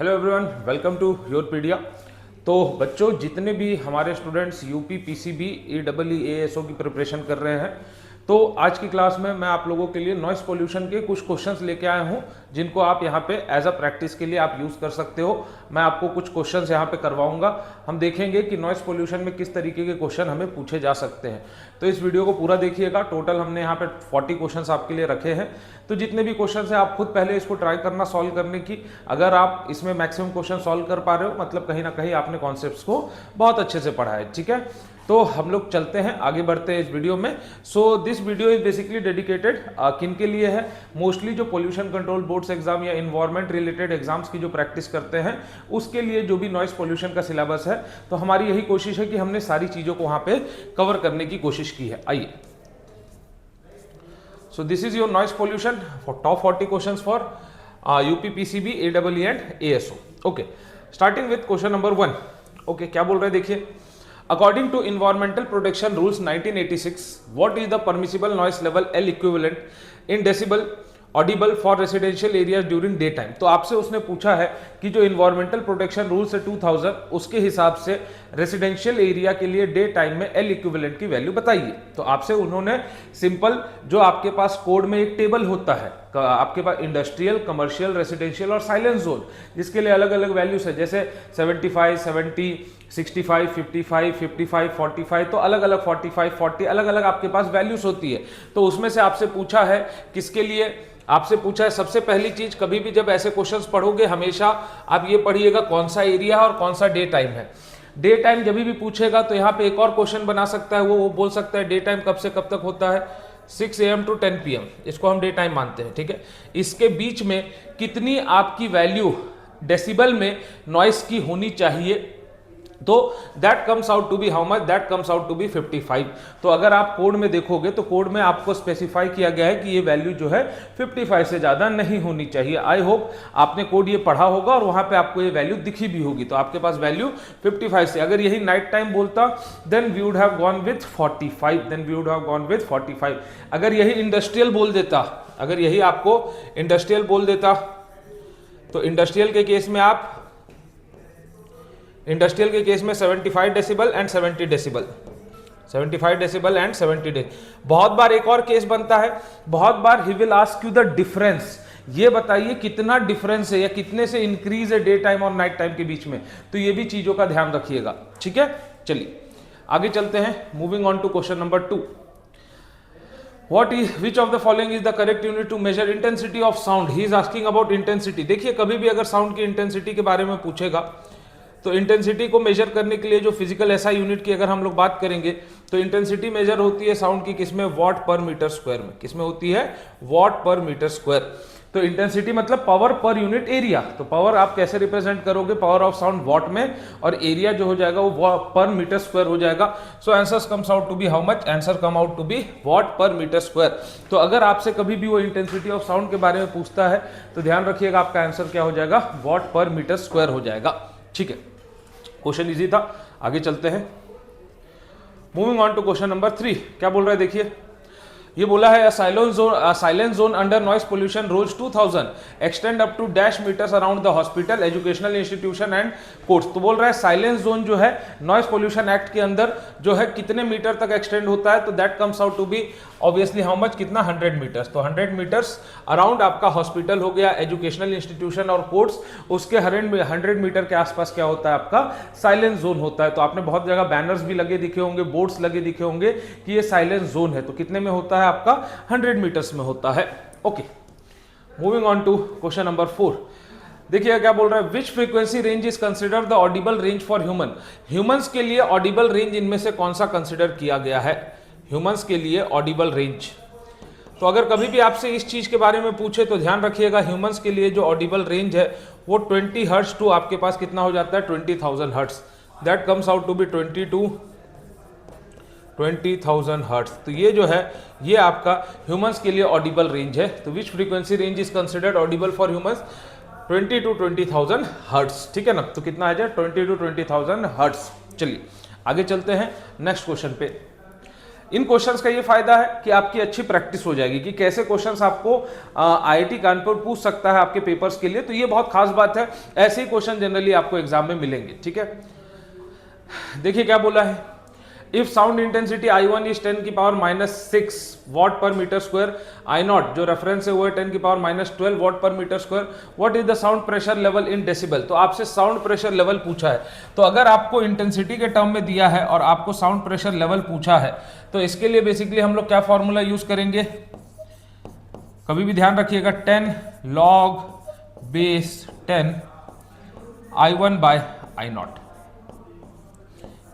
Hello everyone, welcome to Yourpedia. तो बच्चों, जितने भी हमारे students UP PCB EEE ASO की प्रिपरेशन कर रहे हैं, तो आज की क्लास में मैं आप लोगों के लिए नॉइस पोल्यूशन के कुछ क्वेश्चंस लेके आया हूं, जिनको आप यहां पे एज अ प्रैक्टिस के लिए आप यूज कर सकते हो। मैं आपको कुछ क्वेश्चंस यहां पे करवाऊंगा। हम देखेंगे कि नॉइस पोल्यूशन में किस तरीके के क्वेश्चन हमें पूछे जा सकते हैं। तो इस वीडियो को पूरा देखिएगा। टोटल हमने यहाँ पे 40 क्वेश्चंस आपके लिए रखे हैं। तो जितने भी क्वेश्चन है आप खुद पहले इसको ट्राई करना सॉल्व करने की। अगर आप इसमें मैक्सिमम क्वेश्चन सॉल्व कर पा रहे हो, मतलब कहीं ना कहीं आपने कॉन्सेप्ट्स को बहुत अच्छे से पढ़ा है। ठीक है, तो हम लोग चलते हैं, आगे बढ़ते हैं इस वीडियो में। So this video is basically dedicated किन के लिए है? मोस्टली जो पोल्यूशन कंट्रोल बोर्ड्स एग्जाम या इन्वायरमेंट रिलेटेड एग्जाम्स की जो प्रैक्टिस करते हैं, उसके लिए जो भी नॉइस पोल्यूशन का सिलेबस है। तो हमारी यही कोशिश है कि हमने सारी चीजों को वहां पे कवर करने की कोशिश की है। आइए, so this is your noise pollution for top 40 questions for UP PCB AEE and ASO. Okay, starting with question number 1. Okay, क्या बोल रहे हैं देखिए। According to Environmental Protection Rules 1986, what is the permissible noise level L equivalent in decibel Audible for residential area during day time? तो आपसे उसने पूछा है कि जो इन्वायरमेंटल प्रोटेक्शन रूल्स है 2000, उसके हिसाब से रेसिडेंशियल एरिया के लिए डे टाइम में एल इक्विवेलेंट की वैल्यू बताइए। तो आपसे उन्होंने सिंपल, जो आपके पास कोड में एक टेबल होता है, आपके पास इंडस्ट्रियल, कमर्शियल, रेसिडेंशियल और साइलेंस जोन, जिसके लिए अलग अलग वैल्यूज है, जैसे 75, 70, 65, 55, 55, 45, तो अलग अलग 45, 40 अलग अलग आपके पास वैल्यूज होती है। तो उसमें से आपसे पूछा है किसके लिए? आपसे पूछा है, सबसे पहली चीज, कभी भी जब ऐसे क्वेश्चंस पढ़ोगे हमेशा आप ये पढ़िएगा कौन सा एरिया है और कौन सा डे टाइम है। डे टाइम जब भी पूछेगा तो यहाँ पे एक और क्वेश्चन बना सकता है, वो बोल सकता है डे टाइम कब से कब तक होता है? 6 AM to 10 PM, इसको हम डे टाइम मानते हैं। ठीक है, इसके बीच में कितनी आपकी वैल्यू डेसिबल में नॉइस की होनी चाहिए? तो that comes out to be how much? That comes out to be 55। तो अगर आप कोड में देखोगे तो कोड में आपको स्पेसिफाई किया गया है कि ये वैल्यू जो है 55 से ज्यादा नहीं होनी चाहिए। आई होप आपने कोड ये पढ़ा होगा और वहां पे आपको ये वैल्यू दिखी भी होगी। तो आपके पास वैल्यू 55 से, अगर यही नाइट टाइम बोलता then we would have gone with 45, then we would have gone with 45। अगर यही इंडस्ट्रियल बोल देता, अगर यही आपको इंडस्ट्रियल बोल देता, तो इंडस्ट्रियल के केस में आप, इंडस्ट्रियल के केस में 75 decibel and 70 decibel, 75 decibel and 70 decibel. बहुत बार एक और केस बनता है, बहुत बार he will ask you the difference, ये बताइए कितना डिफरेंस है या कितने से इंक्रीज है डे टाइम और नाइट टाइम के बीच में। तो ये भी चीजों का ध्यान रखिएगा। ठीक है, चलिए आगे चलते हैं। Moving on to question number 2। Which of the following is the correct unit to measure intensity of sound? He is asking about intensity. देखिए, कभी भी अगर साउंड की इंटेंसिटी के बारे में पूछेगा तो इंटेंसिटी को मेजर करने के लिए जो फिजिकल एसआई यूनिट की अगर हम लोग बात करेंगे, तो इंटेंसिटी मेजर होती है साउंड की किसमें? वॉट पर मीटर स्क्वायर में। किसमें होती है? What per metre square. तो इंटेंसिटी मतलब पावर पर यूनिट एरिया। तो पावर आप कैसे रिप्रेजेंट करोगे? पावर ऑफ साउंड वॉट में, और एरिया जो हो जाएगा वो पर मीटर स्क्वायर हो जाएगा। So answer comes out to be how much? Answer come out to be watt per metre square. तो अगर आपसे कभी भी वो इंटेंसिटी ऑफ साउंड के बारे में पूछता है तो ध्यान रखिएगा आपका आंसर क्या हो जाएगा? वॉट पर मीटर स्क्वायर हो जाएगा। ठीक है, क्वेश्चन इजी था। आगे चलते हैं। Moving on to question number 3। क्या बोल रहा है देखिए, ये बोला है silence zone under noise pollution rules 2000 extend up to dash metres around the hospital, educational institution and courts. तो बोल रहा है साइलेंस जोन जो है नॉइस पोल्यूशन एक्ट के अंदर जो है कितने मीटर तक एक्सटेंड होता है? तो that comes out to be obviously how much? कितना? 100 मीटर्स। तो 100 मीटर्स अराउंड आपका हॉस्पिटल हो गया, एजुकेशनल इंस्टीट्यूशन और कोर्ट्स, उसके 100 मीटर के आसपास क्या होता है? आपका साइलेंस जोन होता है। तो आपने बहुत जगह बैनर्स भी लगे दिखे होंगे, बोर्ड्स लगे दिखे होंगे कि ये साइलेंस जोन है। तो कितने में होता है? आपका 100 मीटर्स में होता है। Okay, moving on to question number 4। देखिए क्या बोल रहा है, which frequency range is considered the audible range for human? Humans के लिए ऑडिबल रेंज इनमें से कौन सा कंसिडर किया गया है? ह्यूमंस के लिए ऑडिबल रेंज। तो अगर कभी भी आपसे इस चीज के बारे में पूछे तो ध्यान रखिएगा, ह्यूमंस के लिए जो ऑडिबल रेंज है वो 20 हर्ट्ज टू आपके पास कितना हो जाता है? 20,000 hertz. That comes out to be 20,000 hertz. तो ये जो है ये आपका ह्यूमंस के लिए ऑडिबल रेंज है। तो which frequency range is considered audible for humans? 20 to 20,000 hertz. ठीक है ना, तो कितना आ जाए? 20 to 20,000 हर्ट्ज। चलिए आगे चलते हैं नेक्स्ट क्वेश्चन पे। इन क्वेश्चंस का ये फायदा है कि आपकी अच्छी प्रैक्टिस हो जाएगी कि कैसे क्वेश्चंस आपको आईआईटी कानपुर पूछ सकता है आपके पेपर्स के लिए, तो ये बहुत खास बात है। ऐसे ही क्वेश्चन जनरली आपको एग्जाम में मिलेंगे, ठीक है। देखिए क्या बोला है, if sound intensity I1 is 10 की power -6 watt per metre square, I0 जो रेफरेंस है वो है 10 की power -12 watt per metre square, what is the sound pressure level in decibel. तो आपसे साउंड प्रेशर लेवल पूछा है, तो अगर आपको इंटेंसिटी के टर्म में दिया है और आपको साउंड प्रेशर लेवल पूछा है, तो इसके लिए बेसिकली हम लोग क्या फॉर्मूला यूज करेंगे, कभी भी ध्यान रखिएगा, 10 log base 10 I1 bye I0।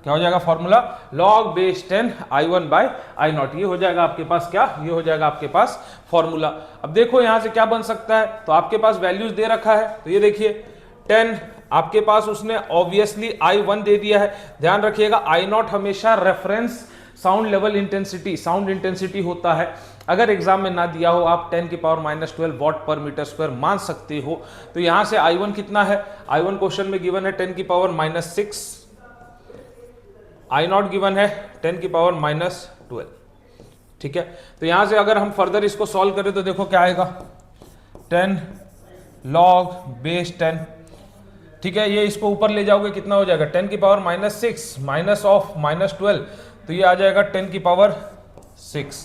क्या हो जाएगा formula, log base 10 I1 bye I0। ये हो जाएगा आपके पास क्या, ये हो जाएगा आपके पास फॉर्मूला। अब देखो यहां से क्या बन सकता है, तो आपके पास वैल्यूज दे रखा है, तो ये देखिए 10 आपके पास उसने ऑब्वियसली I1 दे दिया है। ध्यान रखिएगा I0 हमेशा reference sound level intensity, sound intensity होता है। अगर एग्जाम में ना दिया हो, आप 10 की power -12 watt per metre square मान सकते हो। तो यहां से I1 कितना है, I1 क्वेश्चन में गिवन है 10 की पावर -6, I0 गिवन है 10 की पावर -12, ठीक है। तो यहां से अगर हम फर्दर इसको सॉल्व करें तो देखो क्या आएगा, 10 log बेस 10, ठीक है। ये इसको ऊपर ले जाओगे कितना हो जाएगा, 10 की पावर -6 माइनस ऑफ -12, तो ये आ जाएगा 10 की पावर 6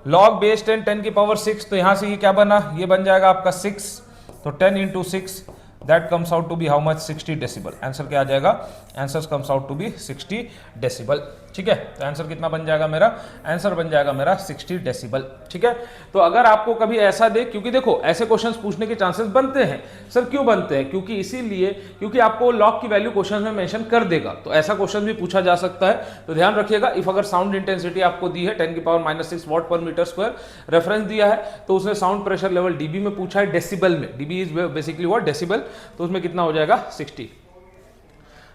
log बेस 10 10 की पावर 6। तो यहां से ये क्या बना, ये बन जाएगा आपका 6, तो 10 into 6 that comes out to be how much, 60 decibel. Answer क्या आ जाएगा, answer comes out to be 60 decibel, ठीक है। तो आंसर कितना बन जाएगा मेरा, आंसर बन जाएगा मेरा 60 डेसिबल, ठीक है। तो अगर आपको कभी ऐसा दे, क्योंकि देखो ऐसे क्वेश्चंस पूछने के चांसेस बनते हैं, सर क्यों बनते हैं, क्योंकि इसीलिए क्योंकि आपको लॉग की वैल्यू क्वेश्चन में मेंशन कर देगा, तो ऐसा क्वेश्चन भी पूछा जा सकता है। तो ध्यान रखिएगा, इफ अगर साउंड इंटेंसिटी आपको दी है 10 की power -6 watt per metre square, reference दिया है, तो उसने साउंड प्रेशर लेवल डीबी में पूछा है, डेसिबल में, dB is basically what, decibel, तो उसमें कितना हो जाएगा 60।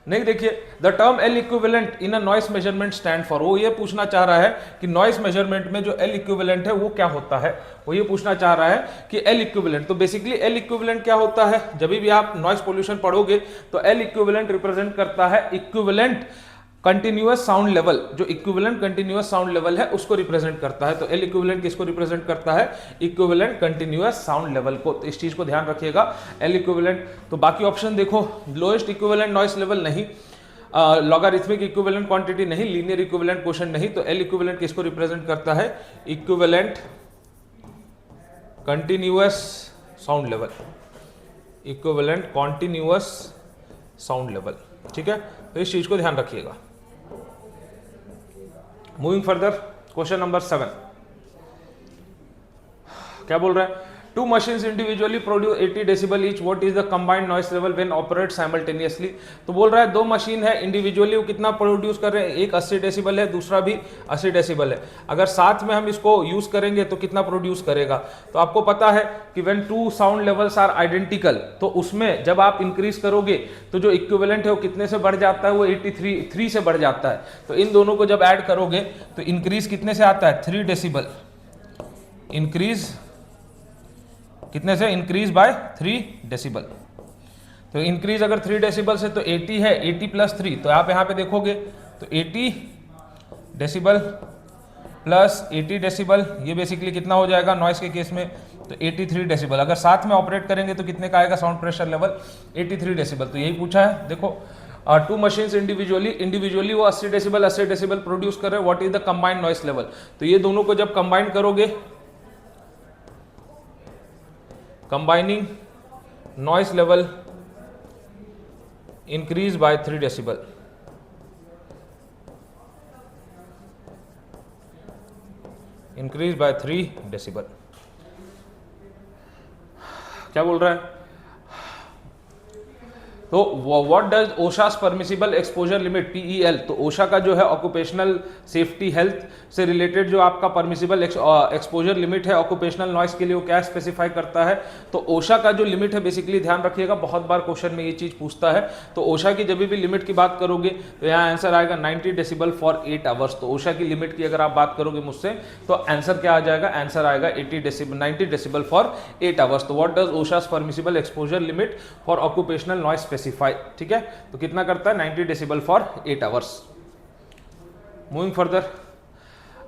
नहीं देखिए, the term L equivalent in a noise measurement stand for, वो ये पूछना चाह रहा है कि नॉइस मेजरमेंट में जो एल इक्विवेलेंट है वो क्या होता है, वो ये पूछना चाह रहा है कि एल इक्विवेलेंट। तो बेसिकली एल इक्विवेलेंट क्या होता है, जब भी आप नॉइस पोल्यूशन पढ़ोगे तो एल इक्विवेलेंट रिप्रेजेंट करता है इक्विवेलेंट कंटिन्यूअस साउंड लेवल, जो इक्विवेलेंट कंटिन्यूअस साउंड लेवल है उसको रिप्रेजेंट करता है। तो एल इक्विवेलेंट किसको रिप्रेजेंट करता है, इक्विवेलेंट कंटिन्यूअस साउंड लेवल को। तो इस चीज को ध्यान रखिएगा, एल इक्विवेलेंट। तो बाकी ऑप्शन देखो, लोएस्ट इक्विवेलेंट नॉइस लेवल नहीं, लॉगरिथमिक इक्विवेलेंट क्वांटिटी नहीं, लीनियर इक्विवेलेंट क्वेश्चन नहीं। तो एल इक्विवेलेंट किसको रिप्रेजेंट करता है, equivalent continuous sound level, equivalent continuous sound level, ठीक है। तो इस चीज को ध्यान रखिएगा। मूविंग फर्दर, क्वेश्चन नंबर 7 क्या बोल रहा है, two machines individually produce 80 decibel each, what is the combined noise level when operate simultaneously. तो बोल रहा है दो मशीन है, इंडिविजुअली वो कितना प्रोड्यूस कर रहे हैं, एक 80 डेसिबल है, दूसरा भी 80 डेसिबल है। अगर साथ में हम इसको यूज करेंगे तो कितना प्रोड्यूस करेगा। तो आपको पता है कि when two sound levels are identical, तो उसमें जब आप इंक्रीज करोगे तो जो इक्विवेलेंट है वो कितने से बढ़ जाता है, वो 83 से बढ़ जाता है। तो इन दोनों को जब ऐड करोगे तो इंक्रीज कितने से आता है, 3 डेसिबल, इंक्रीज कितने से, इंक्रीज बाय 3 डेसिबल। तो इंक्रीज अगर 3 डेसिबल से तो 80 है, 80 + 3, तो आप यहाँ पे देखोगे तो 80 डेसिबल प्लस 80 डेसिबल, ये बेसिकली कितना हो जाएगा नॉइस के केस में, तो 83 डेसिबल। अगर साथ में ऑपरेट करेंगे तो कितने का आएगा साउंड प्रेशर लेवल, 83 डेसिबल। तो यही पूछा है। देखो टू मशीन्स इंडिविजुअली वो 80 डेसिबल प्रोड्यूस कर रहे हैं, what is the combined noise level. तो ये दोनों को जब कंबाइन करोगे, combining noise level increase by 3 decibel, increase by 3 decibel. क्या बोल रहा है, तो what does OSHA's permissible exposure limit PEL, तो ओशा का जो है ऑक्यूपेशनल सेफ्टी हेल्थ से रिलेटेड जो आपका परमिसिबल एक्सपोजर लिमिट है ऑक्यूपेशनल नॉइस के लिए, वो क्या स्पेसिफाई करता है। तो ओशा का जो लिमिट है, बेसिकली ध्यान रखिएगा, बहुत बार क्वेश्चन में ये चीज पूछता है। तो ओशा की जब भी लिमिट की बात करोगे तो यहाँ आंसर आएगा 90 डेसिबल फॉर 8 आवर्स। तो ओशा की लिमिट की अगर आप बात करोगे मुझसे तो आंसर क्या आ जाएगा, आंसर आएगा 90 डेसिबल फॉर 8 आवर्स। तो what does OSHA's permissible exposure limit for occupational noise specify, ठीक है। तो कितना करता है, 90 decibel for 8 hours. Moving further,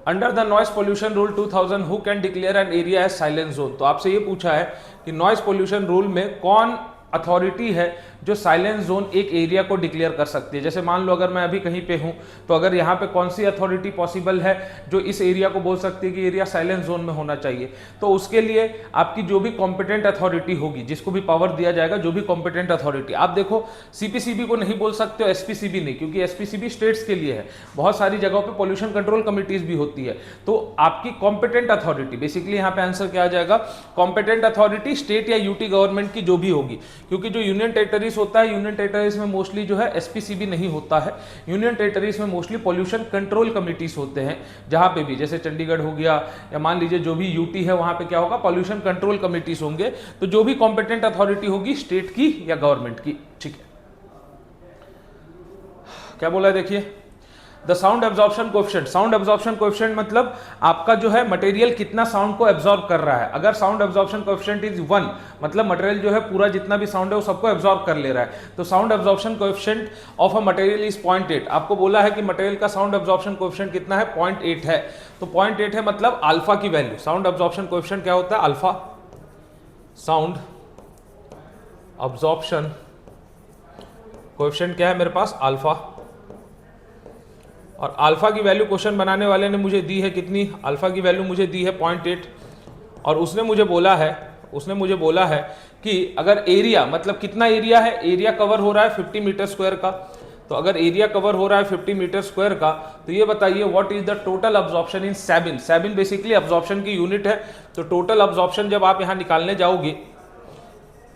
under the noise pollution rule 2000 who can declare an area as silent zone. तो आपसे ये पूछा है कि नॉइस पोल्यूशन रूल में कौन अथॉरिटी है जो साइलेंस जोन एक एरिया को डिक्लेयर कर सकती है। जैसे मान लो अगर मैं अभी कहीं पे हूं तो अगर यहाँ पे कौन सी अथॉरिटी पॉसिबल है जो इस एरिया को बोल सकती है कि एरिया साइलेंस जोन में होना चाहिए। तो उसके लिए आपकी जो भी कॉम्पिटेंट अथॉरिटी होगी, जिसको भी पावर दिया जाएगा, जो भी कॉम्पिटेंट अथॉरिटी, आप देखो सीपीसीबी को नहीं बोल सकते हो, एसपीसीबी नहीं, क्योंकि एसपीसीबी स्टेट्स के लिए है। बहुत सारी जगहों पर पॉल्यूशन कंट्रोल कमिटीज भी होती है। तो आपकी कॉम्पिटेंट अथॉरिटी, बेसिकली यहाँ पे आंसर क्या आ जाएगा, कॉम्पिटेंट अथॉरिटी स्टेट या यूटी गवर्नमेंट की जो भी होगी, क्योंकि जो यूनियन टेरिटरीज होता है, यूनियन टेरिटरीज में मोस्टली जो है एसपीसीबी नहीं होता है। यूनियन टेरिटरीज में मोस्टली पॉल्यूशन कंट्रोल कमिटीज होते हैं, जहां पे भी जैसे चंडीगढ़ हो गया या मान लीजिए जो भी यूटी है वहां पे क्या होगा, पॉल्यूशन कंट्रोल कमिटीज होंगे। तो जो भी कॉम्पिटेंट अथॉरिटी होगी स्टेट की या गवर्नमेंट की, ठीक है। क्या बोला है देखिए, the sound absorption coefficient. Sound absorption coefficient मतलब आपका जो है मटेरियल कितना साउंड को एब्जॉर्ब कर रहा है। अगर साउंड एब्जॉर्प्शन कोएफिशिएंट इज 1, मतलब मटेरियल जो है पूरा जितना भी साउंड है वो सबको एब्जॉर्ब कर ले रहा है। तो sound absorption coefficient of a material is 0.8। आपको बोला है कि मटेरियल का साउंड एब्जॉर्प्शन कोएफिशिएंट कितना है, 0.8 है। तो 0.8 है मतलब अल्फा की वैल्यू, साउंड एब्जॉर्प्शन कोएफिशिएंट क्या होता है, अल्फा। साउंड एब्जॉर्प्शन कोएफिशिएंट क्या है मेरे पास, अल्फा। और अल्फा की वैल्यू क्वेश्चन बनाने वाले ने मुझे दी है कितनी, अल्फा की वैल्यू मुझे दी है 0.8। और उसने मुझे बोला है कि अगर एरिया, मतलब कितना एरिया है, एरिया कवर हो रहा है 50 मीटर स्क्वायर का। तो अगर एरिया कवर हो रहा है 50 मीटर स्क्वायर का, तो ये बताइए what is the total absorption in Sabin. Sabin basically absorption की यूनिट है। तो टोटल अब्जॉर्प्शन जब आप यहां निकालने जाओगे,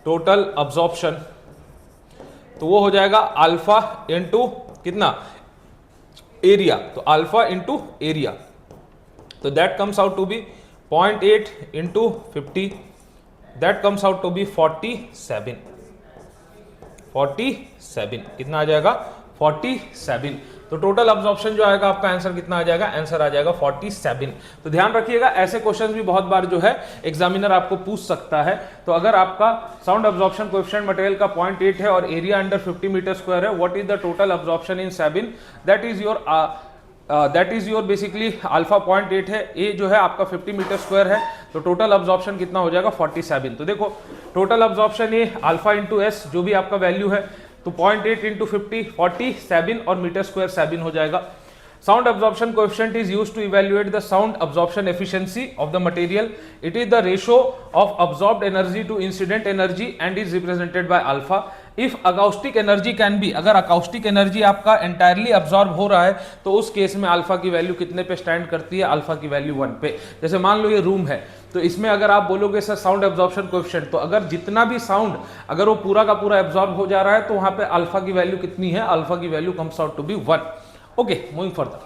टोटल अब्जॉर्प्शन, तो वो हो जाएगा अल्फा इंटू कितना, एरिया। तो अल्फा इंटू एरिया, तो that comes out to be 0.8 into 50, that comes out to be 47। कितना आ जाएगा, 47। तो टोटल अब्जॉर्प्शन जो आएगा आपका आंसर कितना आ जाएगा, आंसर आ जाएगा 47। तो ध्यान रखिएगा, ऐसे क्वेश्चंस भी बहुत बार जो है एग्जामिनर आपको पूछ सकता है। तो अगर आपका साउंड अब्जॉर्प्शन कोएफिशिएंट मटेरियल का 0.8 है और एरिया अंडर 50 मीटर स्क्वायर है, what is the total absorption in Sabin, that is your basically alpha 0.8 है, ए जो है आपका 50 मीटर स्क्वायर है। तो टोटल अब्जॉर्प्शन कितना हो जाएगा, 47। तो देखो टोटल अब्जॉर्प्शन ये अल्फा इंटू एस जो भी आपका वैल्यू है, तो 0.8 इंटू 50 47 और मीटर स्क्वायर 7 हो जाएगा। Sound absorption coefficient is used to evaluate the sound absorption efficiency of the material. It is the ratio of absorbed energy to incident energy and is represented by alpha. If acoustic energy can be, अगर acoustic energy आपका entirely absorb हो रहा है तो उस case में alpha की value कितने पे स्टैंड करती है, अल्फा की वैल्यू 1 पे। जैसे मान लो ये रूम है, तो इसमें अगर आप बोलोगे सर साउंड एब्जॉर्प्शन कोएफिशिएंट, तो अगर जितना भी साउंड अगर वो पूरा का पूरा एब्जॉर्ब हो जा रहा है तो वहां पे अल्फा की वैल्यू कितनी है, अल्फा की value comes out to be 1। Okay, moving further.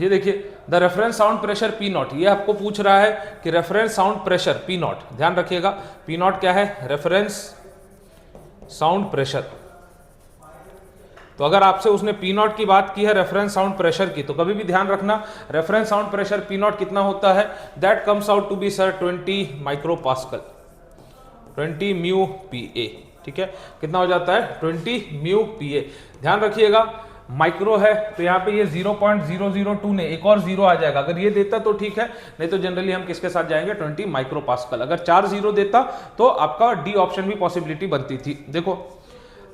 ये देखिए the reference sound pressure P naught, ये आपको पूछ रहा है कि reference sound pressure P naught, ध्यान रखिएगा पी नॉट क्या है, रेफरेंस साउंड प्रेशर। तो अगर आपसे उसने पी नॉट की बात की है रेफरेंस साउंड प्रेशर की, तो कभी भी ध्यान रखना reference sound pressure P naught कितना होता है, that comes out to be sir 20 micropascal, 20 mu P A. ठीक है, कितना हो जाता है 20 म्यू पी ए। ध्यान रखिएगा माइक्रो है तो यहाँ पे ये 0.002 ने एक और जीरो आ जाएगा, अगर ये देता तो ठीक है, नहीं तो जनरली हम किसके साथ जाएंगे 20 माइक्रोपास्कल। अगर 4 जीरो देता तो आपका डी ऑप्शन भी पॉसिबिलिटी बनती थी। देखो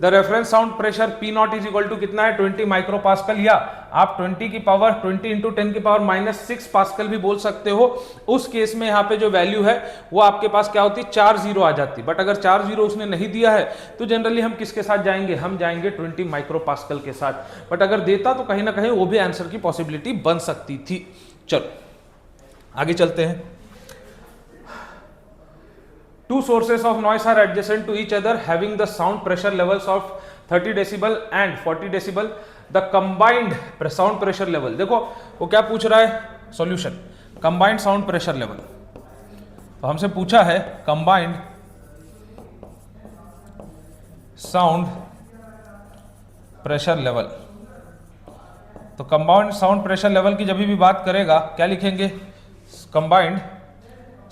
the reference sound pressure P naught is equal to कितना है 20 माइक्रोपास्कल, या आप 20 की पावर 20 इंटू 10 की पावर -6 पास्कल भी बोल सकते हो। उस केस में यहाँ पे जो वैल्यू है वो आपके पास क्या होती, 4 जीरो आ जाती। बट अगर 4 जीरो उसने नहीं दिया है तो जनरली हम किसके साथ जाएंगे, हम जाएंगे 20 माइक्रोपास्कल के साथ। बट अगर देता तो कहीं ना कहीं वो भी आंसर की पॉसिबिलिटी बन सकती थी। चलो आगे चलते हैं। Two sources of noise are adjacent to each other having the sound pressure levels of 30 decibel and 40 decibel. The combined sound pressure level, देखो वो क्या पूछ रहा है, solution combined sound pressure level। तो हमसे पूछा है combined sound pressure level। तो combined sound pressure level की जब भी बात करेगा क्या लिखेंगे, combined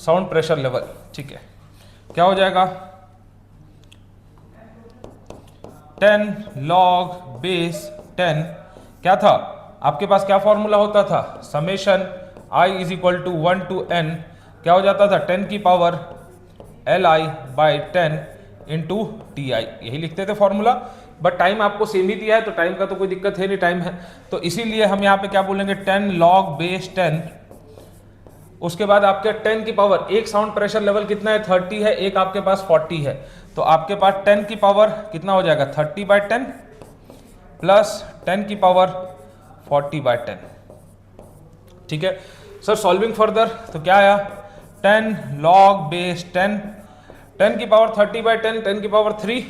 sound pressure level। ठीक है, क्या हो जाएगा 10 log base 10 क्या था आपके पास क्या फॉर्मूला होता था, summation i is equal to 1 to n क्या हो जाता था, 10 की power li by 10 into T I, यही लिखते थे फॉर्मूला। बट टाइम आपको सेम ही दिया है तो टाइम का तो कोई दिक्कत है नहीं, टाइम है तो इसीलिए हम यहाँ पे क्या बोलेंगे 10 log बेस 10। उसके बाद आपके 10 की पावर, एक साउंड प्रेशर लेवल कितना है 30 है, एक आपके पास 40 है, तो आपके पास 10 की पावर कितना हो जाएगा 30 बाई 10 प्लस 10 की पावर 40 बाई 10। ठीक है सर, सॉल्विंग फर्दर तो क्या आया 10 log बेस 10, 10 की पावर 30 बाई 10, 10 की पावर 3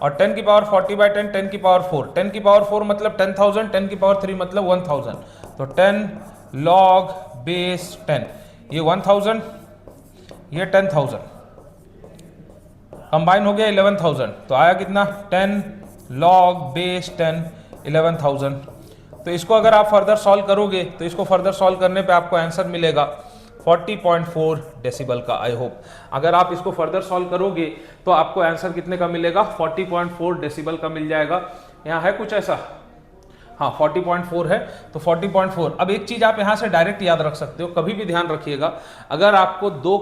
और 10 की पावर 40 बाई 10, 10 की पावर 4, 10 की पावर 4 मतलब 10,000, 10 की पावर 3 मतलब 1000, तो 10 log बेस 10, ये 1000 ये 10,000 कंबाइन हो गया 11,000, तो आया कितना 10 log बेस 10 11,000। तो इसको अगर आप फर्दर सॉल्व करोगे तो इसको फर्दर सॉल्व करने पे आपको आंसर मिलेगा 40.4 डेसिबल का। आई होप अगर आप इसको फर्दर सॉल्व करोगे तो आपको आंसर कितने का मिलेगा 40.4 डेसिबल का मिल जाएगा। यहाँ है कुछ ऐसा, हाँ 40.4 है तो 40.4। अब एक चीज आप यहाँ से डायरेक्ट याद रख सकते हो, कभी भी ध्यान रखिएगा, अगर आपको दो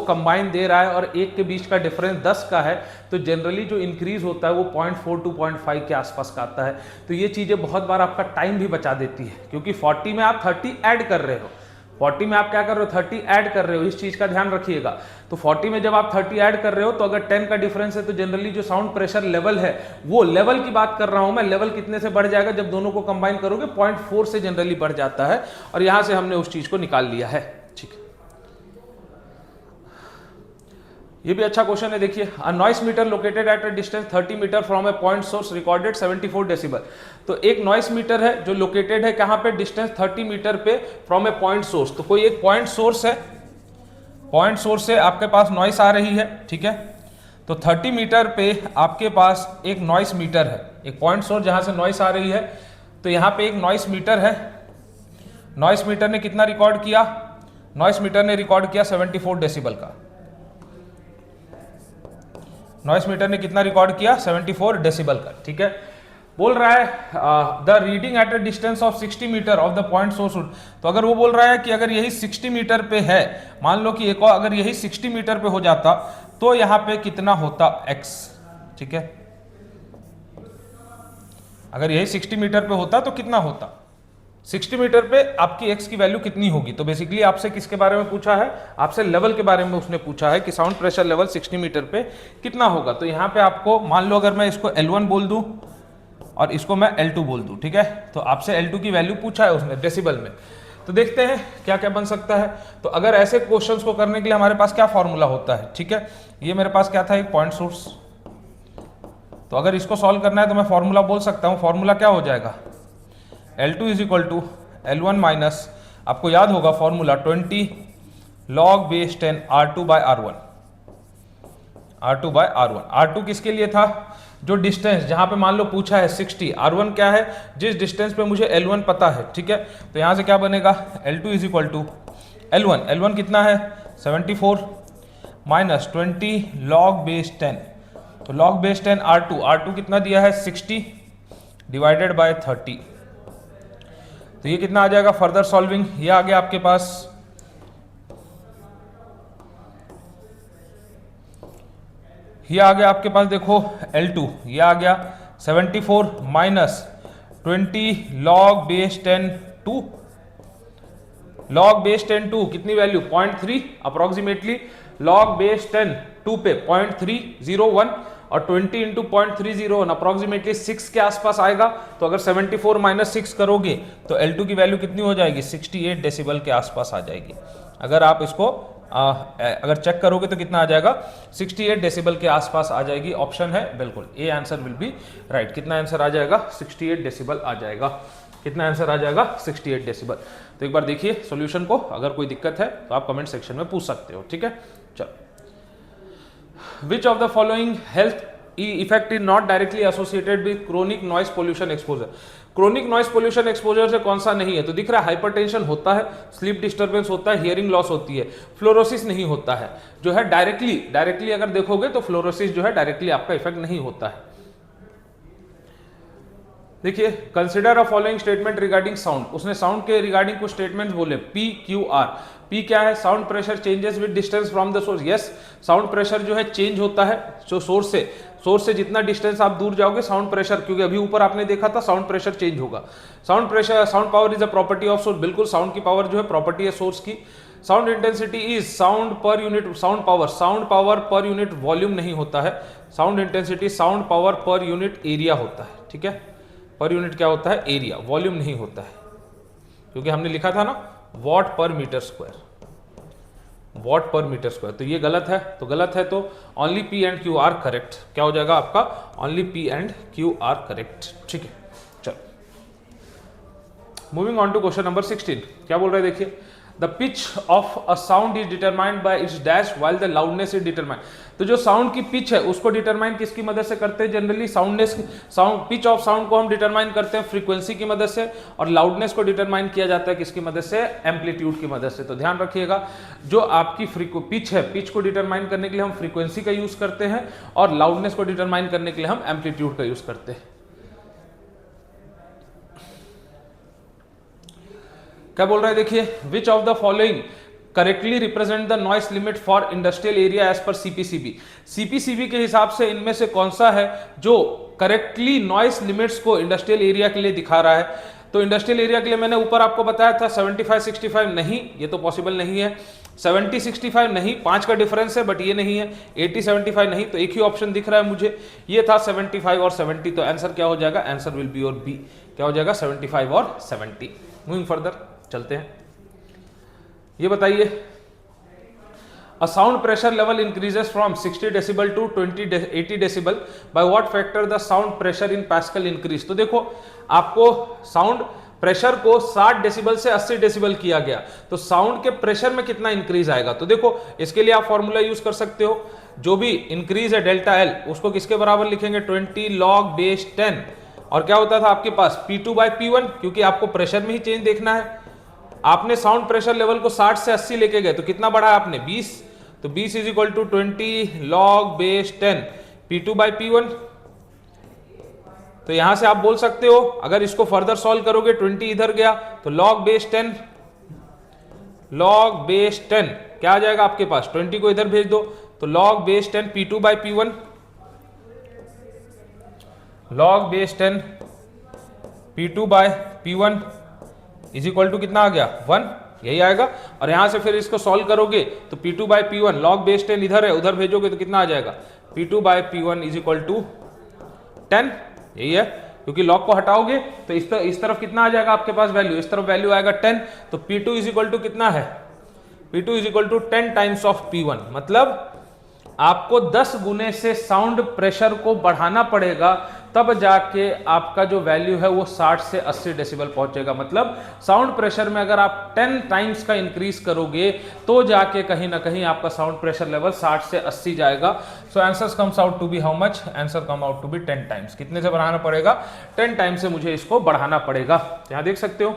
कंबाइन दे रहा है और एक के बीच का डिफरेंस 10 का है तो जनरली जो इंक्रीज होता है वो 0.4 to 0.5 के आसपास का आता है। तो ये चीजें बहुत बार आपका टाइम भी बचा देती है, क्योंकि 40 में आप 30 ऐड कर रहे हो, 40 में आप क्या कर रहे हो 30 ऐड कर रहे हो, इस चीज का ध्यान रखिएगा। तो 40 में जब आप 30 ऐड कर रहे हो तो अगर 10 का डिफरेंस है तो जनरली जो साउंड प्रेशर लेवल है, वो लेवल की बात कर रहा हूं मैं, लेवल कितने से बढ़ जाएगा जब दोनों को कंबाइन करोगे 0.4 से जनरली बढ़ जाता है, और यहां से हमने उस चीज को निकाल लिया है। ठीक है, ये भी अच्छा क्वेश्चन है, देखिए a noise meter located at a distance 30 metre from a point source recorded 74 decibel. तो एक नॉइस मीटर है जो लोकेटेड है कहां पे, डिस्टेंस 30 मीटर पे फ्रॉम ए पॉइंट सोर्स। तो कोई एक पॉइंट सोर्स है, पॉइंट सोर्स से आपके पास नॉइस आ रही है, ठीक है, तो 30 मीटर पे आपके पास एक नॉइस मीटर है, एक पॉइंट सोर्स जहां से नॉइस आ रही है, तो यहां पे एक नॉइस मीटर है। नॉइस मीटर ने कितना रिकॉर्ड किया, नॉइस मीटर ने रिकॉर्ड किया 74 डेसिबल का। नॉइस मीटर ने कितना रिकॉर्ड किया 74 डेसिबल का। ठीक है, बोल रहा है the reading at a distance of 60 metre of the point source. तो अगर वो बोल रहा है कि अगर यही 60 मीटर पे है, मान लो कि एक और अगर यही 60 मीटर पे हो जाता तो यहां पे कितना होता x। ठीक है, अगर यही 60 मीटर पे होता तो कितना होता, 60 मीटर पे आपकी x की वैल्यू कितनी होगी। तो बेसिकली आपसे किसके बारे में पूछा है, आपसे लेवल के बारे में उसने पूछा है कि साउंड प्रेशर लेवल 60 मीटर पे कितना होगा। तो यहाँ पे आपको मान लो अगर मैं इसको L1 बोल दूं और इसको मैं L2 बोल दूं, ठीक है, तो आपसे L2 की वैल्यू पूछा है उसने डेसिबल में। तो देखते हैं क्या क्या बन सकता है। तो अगर ऐसे क्वेश्चंस को करने के लिए हमारे पास क्या फॉर्मूला होता है, ठीक है, ये मेरे पास क्या था, एक पॉइंट सोर्स। तो अगर इसको सॉल्व करना है तो मैं फॉर्मूला बोल सकता हूं, फॉर्मूला क्या हो जाएगा, L2 is equal to L1 minus, आपको याद होगा formula 20 log base 10 R2 by R1, R2 by R1। R2 किसके लिए था, जो डिस्टेंस जहां पे मान लो पूछा है 60, R1 क्या है, जिस डिस्टेंस पे मुझे L1 पता है, ठीक है, तो यहां से क्या बनेगा L2 is equal to L1, L1 कितना है 74 माइनस 20 log बेस 10, तो log बेस 10 R2, R2 कितना दिया है 60 डिवाइडेड बाय 30, तो ये कितना आ जाएगा फर्दर सॉल्विंग, ये आ गया आपके पास ये आ गया आपके पास देखो L2, ये आ गया 74 minus 20 log base 10 2, log base 10 2 कितनी वैल्यू 0.3 अप्रोक्सीमेटली, log बेस 10 2 पे 0.301 और 20 इंटू 0.301 अप्रोक्सीमेटली 6 के आसपास आएगा। तो अगर 74 माइनस 6 करोगे तो L2 की वैल्यू कितनी हो जाएगी 68 डेसिबल के आसपास आ जाएगी। अगर आप इसको अगर चेक करोगे तो कितना आ जाएगा 68 डेसिबल के आसपास आ जाएगी। ऑप्शन है बिल्कुल A answer will be right. कितना आंसर आ जाएगा 68 डेसिबल आ जाएगा। कितना आंसर आ जाएगा 68 डेसिबल। तो एक बार देखिए सॉल्यूशन को, अगर कोई दिक्कत है तो आप कमेंट सेक्शन में पूछ सकते हो, ठीक है। चलो, Which of the following health effect is not directly associated with chronic noise pollution exposure? Chronic noise pollution exposure से कौन सा नहीं है? तो दिख रहा है हाइपरटेंशन होता है, स्लीप डिस्टर्बेंस होता है, हियरिंग लॉस होती है, फ्लोरोसिस नहीं होता है। जो है डायरेक्टली अगर देखोगे तो फ्लोरोसिस जो है डायरेक्टली आपका इफेक्ट नहीं होता है। देखिए, consider a following statement regarding sound, उसने साउंड के रिगार्डिंग कुछ स्टेटमेंट्स बोले, पी क्यू आर। पी क्या है? Sound pressure changes with distance from the source. Yes, sound pressure जो है चेंज होता है जो सोर्स से जितना डिस्टेंस आप दूर जाओगे साउंड प्रेशर, क्योंकि अभी ऊपर आपने देखा था साउंड प्रेशर चेंज होगा। Sound power is a property of source, बिल्कुल साउंड की पावर जो है प्रॉपर्टी है सोर्स की। Sound intensity is sound per unit, sound power per unit volume नहीं होता है। Sound intensity sound power per unit area होता है, ठीक है। पर यूनिट क्या होता है? एरिया, वॉल्यूम नहीं होता है, क्योंकि हमने लिखा था ना watt per metre square, watt per metre square. तो ये गलत है, तो गलत है, तो only P and Q are correct. क्या हो जाएगा आपका? Only P and Q are correct, ठीक है। चलो, moving on to question number 16। क्या बोल रहे हैं देखिए, the pitch of a sound is determined by its dash while the loudness is determined. तो जो साउंड की पिच है उसको डिटरमाइन किसकी मदद से करते हैं? जनरली पिच ऑफ साउंड को हम डिटरमाइन करते हैं फ्रीक्वेंसी की मदद से, और लाउडनेस को डिटरमाइन किया जाता है किसकी मदद से? एम्पलीट्यूड की मदद से। तो ध्यान रखिएगा, जो आपकी पिच है, पिच को डिटरमाइन करने के लिए हम फ्रीक्वेंसी का यूज करते हैं, और लाउडनेस को डिटरमाइन करने के लिए हम एम्पलीट्यूड का यूज करते हैं। क्या बोल रहा है देखिए, which of the following correctly represent the noise limit for industrial area as per CPCB. CPCB के हिसाब से इनमें से कौन सा है जो करेक्टली नॉइस लिमिट्स को इंडस्ट्रियल एरिया के लिए दिखा रहा है? तो इंडस्ट्रियल एरिया के लिए मैंने ऊपर आपको बताया था 75-65 नहीं, ये तो पॉसिबल नहीं है। 70-65 नहीं, 5 का डिफरेंस है, बट ये नहीं है। 80-75 नहीं, तो एक ही ऑप्शन दिख रहा है मुझे, ये था 75 और 70। तो आंसर क्या हो जाएगा? आंसर विल बी और बी। क्या हो जाएगा? 75 और 70। मूविंग फर्दर, चलते हैं। ये बताइए, a sound pressure level increases from 60 decibel to 80 decibel, by what factor the sound pressure in pascal increase. तो देखो, आपको साउंड प्रेशर को 60 डेसिबल से 80 डेसिबल किया गया, तो साउंड के प्रेशर में कितना इंक्रीज आएगा? तो देखो, इसके लिए आप फॉर्मूला यूज कर सकते हो, जो भी इंक्रीज है डेल्टा एल, उसको किसके बराबर लिखेंगे? 20 log बेस 10। और क्या होता था आपके पास? P2/P1, क्योंकि आपको प्रेशर में ही चेंज देखना है। आपने साउंड प्रेशर लेवल को 60 से 80 लेके गए, तो कितना बढ़ा आपने? 20। तो 20 is equal to 20 log base 10 P2/P1। तो यहां से आप बोल सकते हो, अगर इसको फर्दर सॉल्व करोगे, 20 इधर गया तो log बेस 10 क्या आ जाएगा आपके पास? 20 को इधर भेज दो, तो log base 10 P2/P1, log base 10 P2/P1 is equal to कितना आ गया? 1, यही आएगा। और यहां से फिर इसको सॉल्व करोगे तो P2/P1 log बेस 10 इधर है, उधर भेजोगे तो कितना आ जाएगा? P2/P1 इज इक्वल टू 10, यही है, क्योंकि log को हटाओगे तो इस तरफ कितना आ जाएगा आपके पास वैल्यू? इस तरफ वैल्यू आएगा 10। तो P2 इज इक्वल टू कितना है? P2 is equal to 10 times of P1। मतलब आपको 10 गुने से साउंड प्रेशर को बढ़ाना पड़ेगा, तब जाके आपका जो वैल्यू है वो 60 से 80 डेसिबल पहुंचेगा। मतलब साउंड प्रेशर में अगर आप 10 टाइम्स का इंक्रीज करोगे तो जाके कहीं ना कहीं आपका साउंड प्रेशर लेवल 60 से 80 जाएगा। So answer comes out to be how much? Answer come out to be 10 times. कितने से बढ़ाना पड़ेगा? 10 टाइम्स से मुझे इसको बढ़ाना पड़ेगा। यहां देख सकते हो,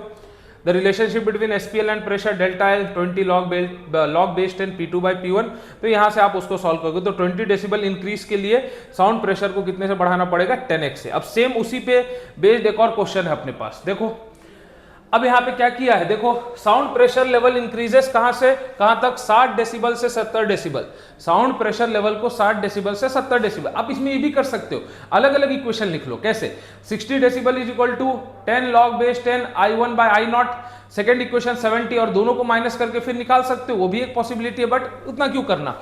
the relationship between SPL and pressure delta L 20 log base 10 P2/P1। तो यहां से आप उसको सॉल्व करोगे तो 20 डेसिबल इंक्रीज के लिए साउंड प्रेशर को कितने से बढ़ाना पड़ेगा? 10x से। अब सेम उसी पे बेस्ड एक और क्वेश्चन है अपने पास। देखो, अब यहां पे क्या किया है, देखो, साउंड प्रेशर लेवल इंक्रीजेस कहां से कहां तक? 60 डेसिबल से 70 डेसिबल। साउंड प्रेशर लेवल को 60 डेसिबल से 70 डेसिबल। आप इसमें ये भी कर सकते हो, अलग अलग इक्वेशन लिख लो। कैसे? 60 decibel is equal to 10 log base 10 I1/I0। Second equation 70, और दोनों को माइनस करके फिर निकाल सकते हो, वो भी एक पॉसिबिलिटी है, बट उतना क्यों करना?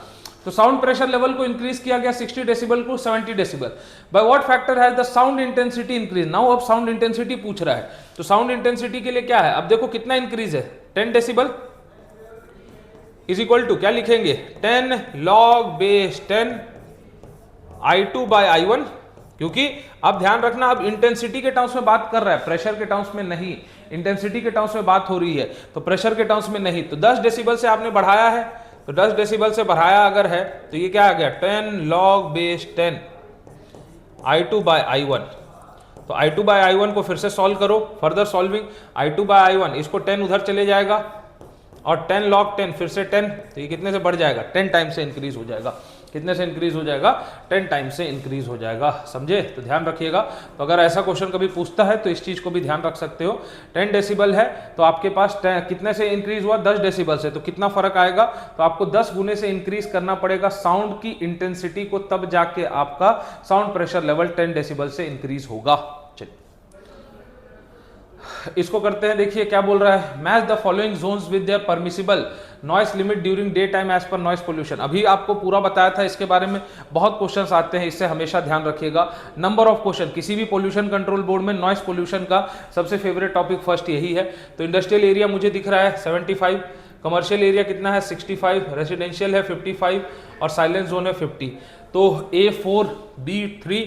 तो साउंड प्रेशर लेवल को इंक्रीज किया गया 60 डेसिबल को 70 decibel. By what factor has the sound intensity increase? Now अब साउंड इंटेंसिटी पूछ रहा है, तो साउंड इंटेंसिटी के लिए क्या है? अब देखो कितना इंक्रीज है? 10 डेसिबल इज इक्वल टू क्या लिखेंगे? 10 log बेस 10 I2/I1। क्योंकि अब ध्यान रखना, अब इंटेंसिटी के टर्म्स में बात कर रहा है, प्रेशर के टर्म्स में नहीं। इंटेंसिटी के टर्म्स में बात हो रही है, तो प्रेशर के टर्म्स में नहीं। तो 10 डेसिबल से आपने बढ़ाया है, तो 10 डेसिबल से बढ़ाया अगर है तो ये क्या आ गया? 10 log बेस 10 I2/I1। तो I2/I1 को फिर से सॉल्व करो, फर्दर सॉल्विंग। I2/I1, इसको 10 उधर चले जाएगा, और 10 log 10 फिर से 10, तो ये कितने से बढ़ जाएगा? 10 टाइम से इंक्रीज हो जाएगा। कितने से इंक्रीज हो जाएगा, 10 टाइम्स से इंक्रीज हो जाएगा, समझे। तो ध्यान रखिएगा। तो अगर ऐसा क्वेश्चन कभी पूछता है तो इस चीज को भी ध्यान रख सकते हो। 10 डेसिबल है तो आपके पास कितने से इंक्रीज हुआ, 10 डेसिबल से, तो कितना फर्क आएगा, तो आपको 10 गुने से इंक्रीज करना पड़ेगा साउंड की इंटेंसिटी को, तब जाके आपका साउंड प्रेशर लेवल 10 डेसिबल से इंक्रीज होगा। चलिए इसको करते हैं। देखिए क्या बोल रहा है, match the following zones with their permissible noise limit during day time as per noise pollution. अभी आपको पूरा बताया था इसके बारे में, बहुत क्वेश्चंस आते हैं, इससे हमेशा ध्यान रखिएगा। नंबर ऑफ क्वेश्चन, किसी भी पोल्यूशन कंट्रोल बोर्ड में नॉइस पोल्यूशन का सबसे फेवरेट टॉपिक फर्स्ट यही है। तो इंडस्ट्रियल एरिया मुझे दिख रहा है 75, कमर्शियल एरिया कितना है 65, रेसिडेंशियल है 55 और साइलेंस जोन है 50। तो A4B3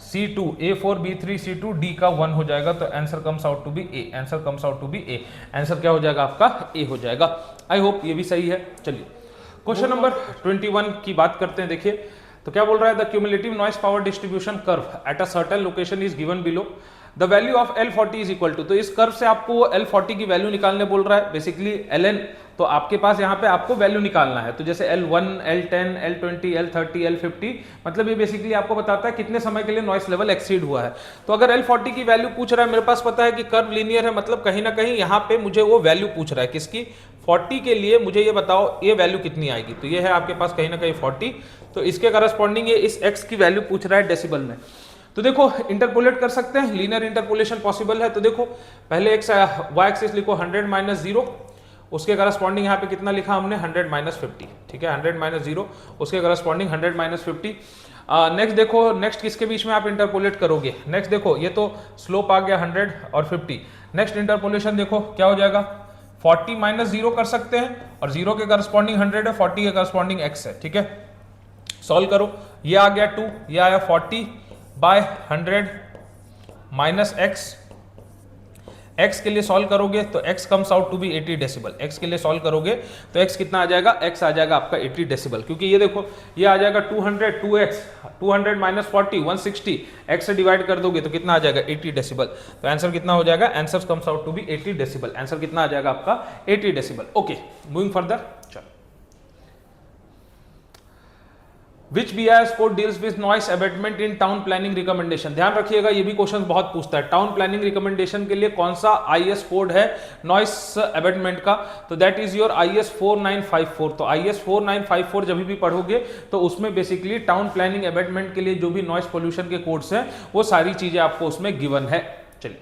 C2 A4B3 C2 D का 1 हो जाएगा। तो answer comes out to be A, answer comes out to be A, answer क्या हो जाएगा आपका A हो जाएगा। आई होप ये भी सही है। चलिए क्वेश्चन नंबर 21 की बात करते हैं। देखिए तो क्या बोल रहा है, the cumulative noise power distribution curve at a certain location is given below, the value of L40 is equal to. तो इस कर्व से आपको L40 की वैल्यू निकालने बोल रहा है, बेसिकली Ln। तो आपके पास यहाँ पे आपको वैल्यू निकालना है, तो जैसे L1, L10, L20, L30, L50, मतलब ये बेसिकली आपको बताता है कितने समय के लिए नॉइस लेवल एक्सीड हुआ है। तो अगर L40 की वैल्यू पूछ रहा है, मेरे पास पता है कि कर्व लीनियर है, मतलब कहीं ना कहीं यहाँ पे मुझे वो वैल्यू पूछ रहा है किसकी, 40 के लिए। मुझे ये बताओ ये वैल्यू कितनी आएगी, तो ये है आपके पास कहीं ना कहीं 40। तो इसके करस्पॉन्डिंग ये इस x की वैल्यू पूछ रहा है डेसिबल में। तो देखो इंटरपोलेट कर सकते हैं, लीनियर इंटरपोलेशन पॉसिबल है। तो देखो पहले एक्स y एक्सिस लिखो 100 - 0, उसके करस्पॉन्डिंग यहाँ पे कितना लिखा हमने 100 - 50, ठीक है 100 - 0, उसके करस्पॉन्डिंग 100 - 50। नेक्स्ट देखो, नेक्स्ट किसके बीच में आप इंटरपोलेट करोगे, नेक्स्ट देखो ये तो स्लोप आ गया 100 और 50। नेक्स्ट इंटरपोलेशन देखो क्या हो जाएगा, 40 - 0 कर सकते हैं, और 0 के करस्पॉन्डिंग 100 है, 40 के करस्पॉन्डिंग x है, ठीक है। सॉल्व करो, ये आ गया 2, ये आया 40 बाय 100 माइनस x के लिए सॉल्व करोगे तो x comes out to be 80 decibel. x के लिए सॉल्व करोगे तो x कितना आ जाएगा, x आ जाएगा आपका 80 डेसिबल, क्योंकि ये देखो ये आ जाएगा 200, 2x 200 - 40 160, x से डिवाइड कर दोगे तो कितना आ जाएगा 80 डेसिबल। तो आंसर कितना हो जाएगा, answer comes out to be 80 decibel, answer कितना आ जाएगा आपका 80 डेसिबल। ओके मूविंग फर्दर, चलो। Which BIS code deals with noise abatement in town planning recommendation? ध्यान रखिएगा, ये भी क्वेश्चन बहुत पूछता है। टाउन प्लानिंग रिकमेंडेशन के लिए कौन सा IS कोड है नॉइस अबेटमेंट का, तो दैट इज योर IS 4954। तो IS 4954 जब भी पढ़ोगे तो उसमें बेसिकली टाउन प्लानिंग अबेटमेंट के लिए जो भी नॉइस पोल्यूशन के कोड्स हैं वो सारी चीजें आपको उसमें गिवन है। चलिए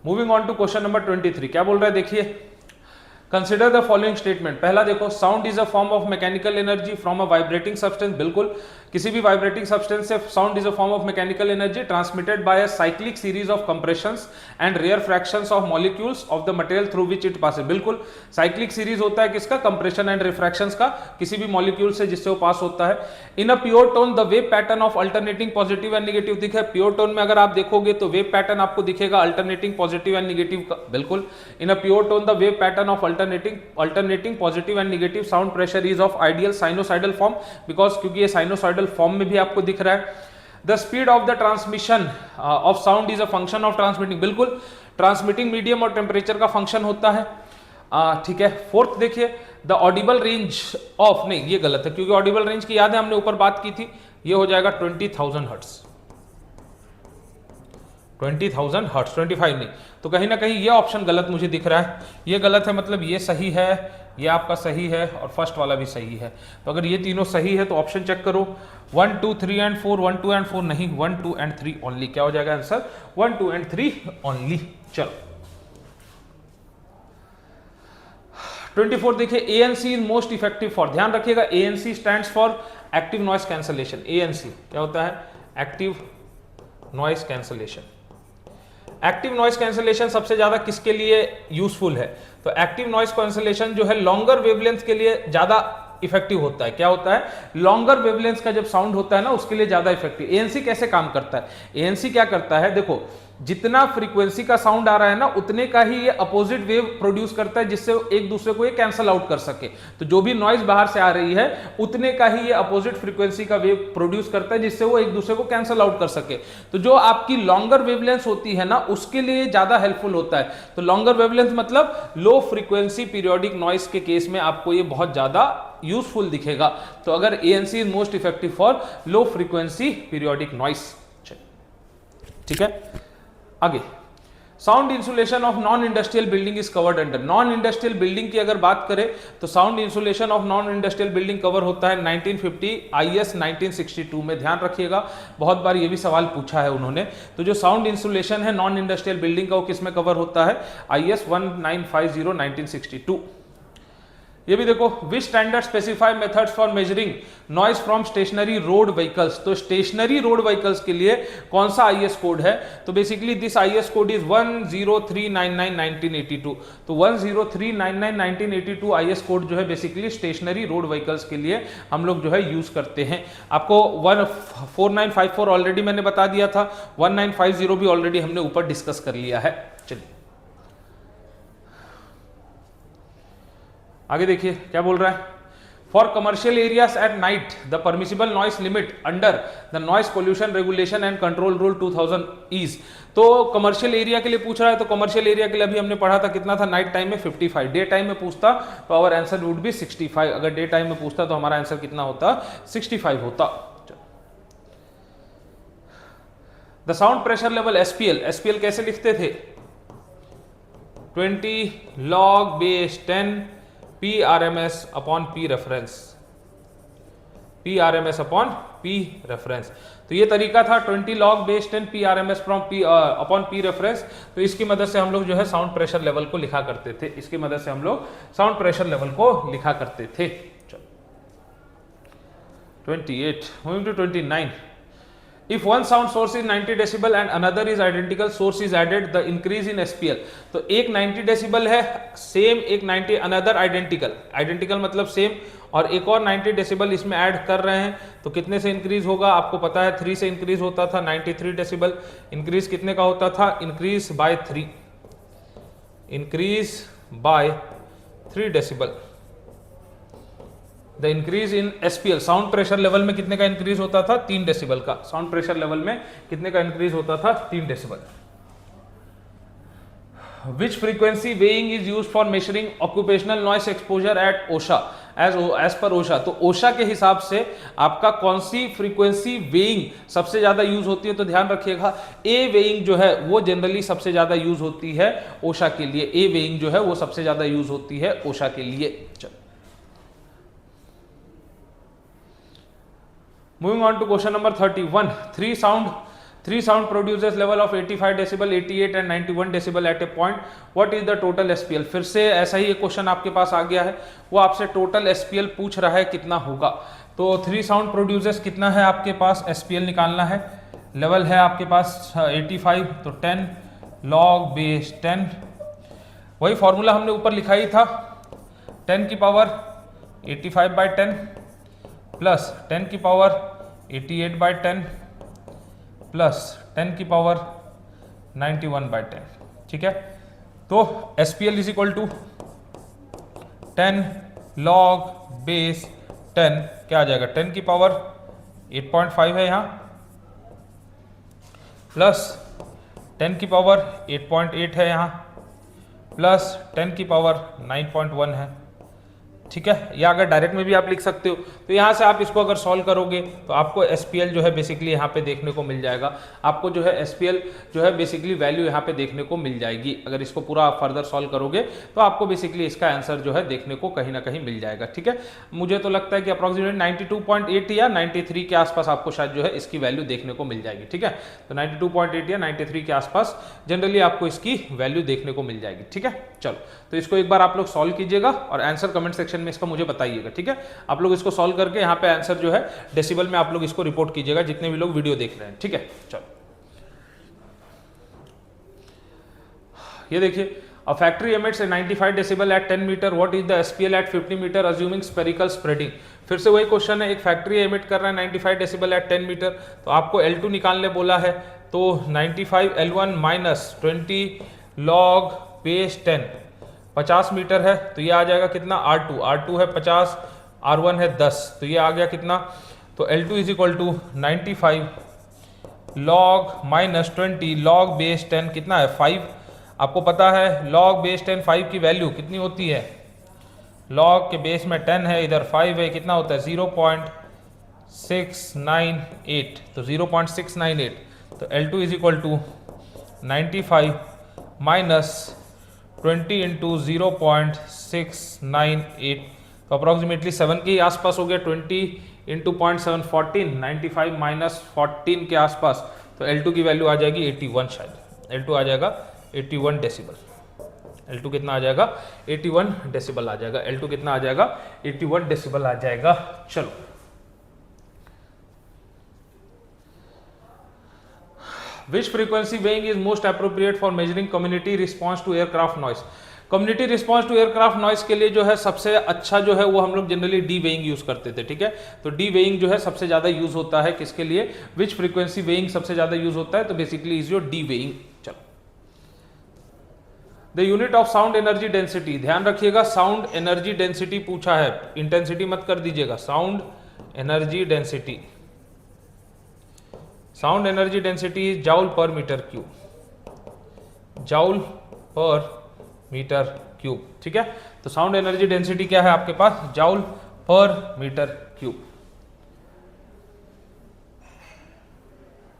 moving on to question number 23, क्या बोल रहा है देखिए, कंसिडर द फॉलोइंग स्टेटमेंट। पहला देखो, sound is a form of mechanical energy from a vibrating substance. बिल्कुल, किसी भी वाइब्रेटिंग सब्सटेंस से sound is a form of mechanical energy transmitted by a cyclic series of compressions and rarefactions of molecules of the material through which it passes. बिल्कुल, cyclic series होता है किसका, compression and रिफ्रैक्शंस का, किसी भी molecule से जिससे वो पास होता है। In a pure tone the wave pattern of alternating positive and negative दिखे। प्योर टोन में अगर आप देखोगे तो वेव पैटर्न आपको दिखेगा अल्टरनेटिंग पॉजिटिव एंड नेगेटिव का। बिल्कुल, in a pure tone the wave pattern of alternating positive and negative sound pressure is of ideal sinusoidal form, because क्योंकि ये साइनोसाइडल फॉर्म में भी आपको दिख रहा है। The speed of the transmission of sound is a function of transmitting. बिल्कुल, transmitting medium और टेम्परेचर का फंक्शन होता है, ठीक है। फोर्थ देखिए, द ऑडिबल रेंज ऑफ, नहीं ये गलत है क्योंकि ऑडिबल रेंज की याद है हमने ऊपर बात की थी, ये हो जाएगा 20,000 हर्ट्ज, 20,000 हर्ट्ज, 25 नहीं। तो कहीं ना कहीं ये ऑप्शन गलत मुझे दिख रहा है, ये गलत है, मतलब ये सही है, ये आपका सही है और फर्स्ट वाला भी सही है। तो अगर ये तीनों सही है तो ऑप्शन चेक करो, 1 2 3 एंड 4, 1 2 एंड 4 नहीं, 1 2 एंड 3 ओनली। क्या हो जाएगा आंसर, 1 2 एंड 3 ओनली। चलो 24 देखिए, ANC is most effective for, ध्यान रखिएगा ANC stands for active noise cancellation. ANC क्या होता है, active noise cancellation. Active noise cancellation सबसे ज्यादा किसके लिए यूजफुल है, तो एक्टिव नॉइस कैंसलेशन जो है लॉन्गर वेवलेंथ के लिए ज्यादा इफेक्टिव होता है। क्या होता है, लॉन्गर वेवलेंथ का जब साउंड होता है ना उसके लिए ज्यादा इफेक्टिव। ANC कैसे काम करता है, ANC क्या करता है, देखो जितना फ्रीक्वेंसी का साउंड आ रहा है ना, उतने का ही ये अपोजिट वेव प्रोड्यूस करता है, जिससे एक दूसरे को ये कैंसल आउट कर सके। तो जो भी नॉइज बाहर से आ रही है उतने का ही ये अपोजिट फ्रीक्वेंसी का वेव प्रोड्यूस करता है, जिससे वो एक दूसरे को कैंसल आउट कर सके। तो जो आपकी लॉन्गर वेवलेंथ होती है ना, उसके लिए ज्यादा हेल्पफुल होता है। तो लॉन्गर वेवलेंथ मतलब लो फ्रीक्वेंसी पीरियोडिक नॉइज के केस में आपको ये बहुत ज्यादा यूजफुल दिखेगा। तो अगर ANC is most effective for low frequency periodic noise. ठीक है, आगे sound insulation of non industrial building is covered under. Non industrial building की अगर बात करें तो sound insulation of non industrial building cover होता है 1950 IS 1962 में। ध्यान रखिएगा, बहुत बार ये भी सवाल पूछा है उन्होंने। तो जो साउंड इंसुलेशन है नॉन इंडस्ट्रियल बिल्डिंग का, वो किस में कवर होता है? IS 1950 1962। ये भी देखो, which standard specify methods for measuring noise from stationary road vehicles. तो स्टेशनरी रोड व्हीकल्स के लिए कौन सा IS कोड है? तो basically this IS code is 10399 1982। तो 10399 1982 IS कोड जो है बेसिकली स्टेशनरी रोड व्हीकल्स के लिए हम लोग जो है यूज करते हैं। आपको 4954 ऑलरेडी मैंने बता दिया था, 1950 भी ऑलरेडी हमने ऊपर डिस्कस कर लिया है। चलिए आगे देखिए क्या बोल रहा है। For commercial areas at night the permissible noise limit under the noise pollution regulation and control rule 2000 is. तो कमर्शियल एरिया के लिए पूछ रहा है, तो कमर्शियल एरिया के लिए अभी हमने पढ़ा था कितना था? नाइट टाइम में 55। डे टाइम में पूछता तो आवर आंसर वुड बी 65। अगर डे टाइम में पूछता तो हमारा आंसर कितना होता? 65 होता। The sound pressure level SPL कैसे लिखते थे? 20 log base 10 PRMS upon P reference। PRMS upon P reference। तो ये तरीका था 20 log base 10 PRMS from P upon P reference। तो इसकी मदद से हम लोग जो है साउंड प्रेशर लेवल को लिखा करते थे। इसकी मदद से हम लोग साउंड प्रेशर लेवल को लिखा करते थे। 28 moving to 29। If one sound source is 90 decibel and another is identical source is added, the increase in SPL। तो एक 90 डेसिबल है सेम, एक 90 अनदर आइडेंटिकल मतलब सेम, और एक और 90 डेसिबल इसमें ऐड कर रहे हैं, तो कितने से इंक्रीज होगा? आपको पता है 3 से इंक्रीज होता था। 93 डेसिबल इंक्रीज कितने का होता था? Increase by 3 decibel. The increase in SPL sound pressure level में कितने का इंक्रीज होता था? 3 डेसिबल का। साउंड प्रेशर लेवल में कितने का इंक्रीज होता था? 3 decibel. Which frequency weighing is used for measuring occupational noise exposure at OSHA as per OSHA। तो OSHA के हिसाब से आपका कौन सी फ्रीक्वेंसी वेइंग सबसे ज्यादा यूज होती है? तो ध्यान रखिएगा, A वेइंग जो है वो जनरली सबसे ज्यादा यूज होती है OSHA के लिए। A वेइंग जो है वो सबसे ज्यादा यूज होती है OSHA के लिए। चलो moving on to question number 31। Three sound produces level of 85 decibel, 88 and 91 decibel at a point। What is the total SPL? फिर से ऐसा ही एक क्वेश्चन आपके पास आ गया है, वो आपसे टोटल SPL पूछ रहा है कितना होगा। तो 3 साउंड प्रोड्यूसर्स कितना है आपके पास? SPL निकालना है। लेवल है आपके पास 85, तो 10 log base 10, वही फॉर्मूला हमने ऊपर लिखा ही था, 10 की पावर 85/10 प्लस 10 की पावर 88/10 प्लस 10 की पावर 91/10। ठीक है, तो SPL is equal to 10 log base 10 क्या आ जाएगा? 10 की पावर 8.5 है यहाँ, प्लस 10 की पावर 8.8 है यहाँ, प्लस 10 की पावर 9.1 है। ठीक है, या अगर डायरेक्ट में भी आप लिख सकते हो, तो यहाँ से आप इसको अगर सॉल्व करोगे तो आपको SPL जो है बेसिकली यहाँ पे देखने को मिल जाएगा। आपको जो है SPL जो है बेसिकली वैल्यू यहाँ पे देखने को मिल जाएगी। अगर इसको पूरा फर्दर सॉल्व करोगे तो आपको बेसिकली इसका आंसर जो है देखने को कहीं ना कहीं मिल जाएगा। ठीक है, मुझे तो लगता है कि अप्रॉक्सीमेट 92.8 या 93 के आसपास आपको शायद जो है इसकी वैल्यू देखने को मिल जाएगी। ठीक है, तो 92.8 या 93 के आसपास जनरली आपको इसकी वैल्यू देखने को मिल जाएगी। ठीक है, चलो तो इसको एक बार आप लोग सॉल्व कीजिएगा और आंसर कमेंट सेक्शन में इसका मुझे बताइएगा। ठीक है, आप लोग इसको सॉल्व करके यहाँ पे आंसर जो है डेसिबल में आप लोग इसको रिपोर्ट कीजिएगा, जितने भी लोग वीडियो देख रहे हैं। ठीक है, चलो ये देखिए, a factory emits a 95 decibel at 10 meter, what is the SPL at 50 meter assuming spherical spreading। फिर से वही क्वेश्चन है, एक फैक्ट्री एमिट कर रहा है 95 डेसिबल एट 10 मीटर, तो आपको L2 निकालने बोला है। तो 95 L1 minus 20 log base 10, 50 metre है तो ये आ जाएगा कितना R2, R2 है 50, R1 है 10, तो ये आ गया कितना, तो L2 is equal to 95 log minus 20 log base 10 कितना है 5। आपको पता है लॉग बेस 10 5 की वैल्यू कितनी होती है, लॉग के बेस में 10 है, इधर 5 है, कितना होता है 0.698, तो 0.698, तो L2 is equal to 95 minus 20 into 0.698, तो अप्रॉक्सीमेटली 7 के आसपास हो गया, 20 इंटू 0.7 14, 95 माइनस 14 के आसपास, तो L2 की वैल्यू आ जाएगी 81, शायद L2 आ जाएगा 81 डेसिबल। L2 कितना आ जाएगा 81 डेसिबल आ जाएगा, L2 कितना आ जाएगा 81 डेसिबल आ जाएगा। चलो Which frequency weighing is most appropriate for measuring community response to aircraft noise? Community response to aircraft noise के लिए जो है सबसे अच्छा जो है वो हम लोग जनरली डी वेइंग यूज करते थे, ठीक है। तो डी वेइंग जो है सबसे ज्यादा यूज होता है किसके लिए, विच फ्रीक्वेंसी वेइंग सबसे ज्यादा यूज होता है, तो basically is your D weighting. चलो the unit of sound energy density, ध्यान रखिएगा साउंड एनर्जी डेंसिटी पूछा है, इंटेंसिटी मत कर दीजिएगा, sound energy density, sound energy density is joule per metre cube, joule per metre cube, ठीक है। तो साउंड एनर्जी डेंसिटी क्या है आपके पास, joule per metre cube.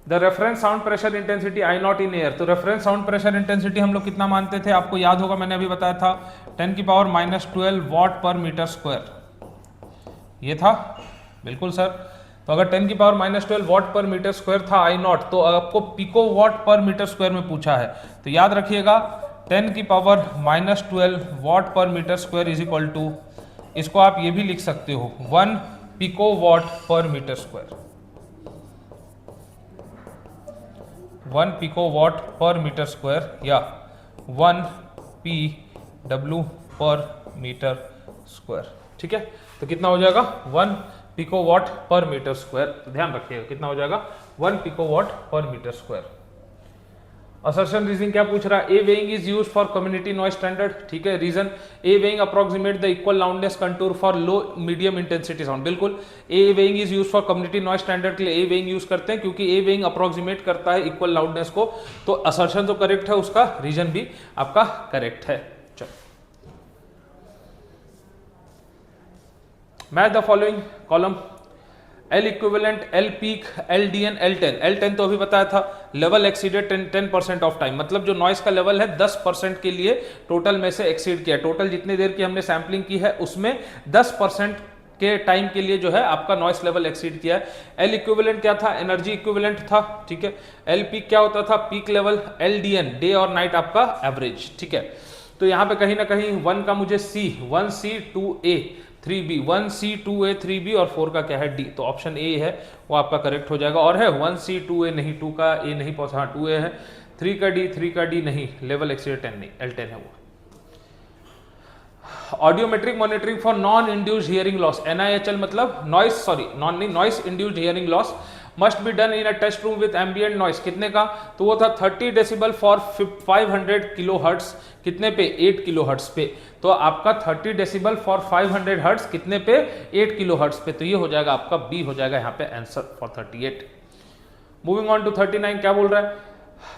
The reference sound pressure intensity I not in air, तो reference sound pressure intensity हम लोग कितना मानते थे, आपको याद होगा मैंने अभी बताया था 10⁻⁻12 वॉट पर मीटर स्क्वायर, ये था बिल्कुल सर। तो अगर 10⁻⁻12 वॉट पर मीटर स्क्वायर था आई नॉट, तो आपको pico watt per metre square में पूछा है, तो याद रखिएगा 10⁻⁻12 watt per metre square is equal to, इसको आप ये भी लिख सकते हो 1 pico watt per metre square, 1 pico watt per metre square या 1 PW पर मीटर स्क्वायर, ठीक है। तो कितना हो जाएगा 1 pico watt per metre square, तो ध्यान रखिएगा कितना हो जाएगा 1 pico watt per metre square. Assertion reasoning क्या पूछ रहा है, A weighting is used for community noise standard, ठीक है। Reason A weighting approximate the equal loudness contour for low medium intensity sound, बिल्कुल A weighting is used for community noise standard के लिए ए weighing use करते हैं, क्योंकि ए weighting approximate करता है इक्वल लाउडनेस को, तो असर्शन तो करेक्ट है उसका, रीजन भी आपका करेक्ट है। चलो match the following column, L equivalent, L peak, L DN, L10, L10 तो अभी बताया था, लेवल एक्सीडेड 10% ऑफ टाइम, मतलब जो नॉइस का लेवल है 10% के लिए टोटल में से एक्सीड किया, टोटल जितनी देर की हमने सैम्पलिंग की है उसमें 10% के टाइम के लिए जो है आपका नॉइस लेवल एक्सीड किया है। L इक्विवेलेंट क्या था, एनर्जी इक्विवेलेंट था, ठीक है। L पीक क्या होता था, peak level. L DN day और नाइट आपका एवरेज, ठीक है। तो यहाँ पे कहीं ना कहीं 1 का मुझे C, 1C 2A 3B, 1C 2A 3B और 4 का क्या है D, तो ऑप्शन ए है वो आपका करेक्ट हो जाएगा। और है 1C 2A नहीं, 2 का A नहीं पहुंचा, हाँ 2A है, 3 का D, 3 का D नहीं, लेवल एक्सीड 10 नहीं, L10 है वो। Audiometric monitoring for non induced hearing loss, NIHL मतलब नॉइस, सॉरी नॉन नहीं, noise induced hearing loss must be done in a test room with ambient noise, कितने का, तो वो था 30 डेसिबल फॉर 500 किलो हर्ट्स, कितने पे 8 किलो हर्ट्स पे, तो आपका 30 डेसिबल फॉर 500 हर्ट्स कितने पे 8 किलो हर्ट्स पे, तो ये हो जाएगा आपका बी हो जाएगा यहाँ पे answer for 38। Moving on to 39, क्या बोल रहा है,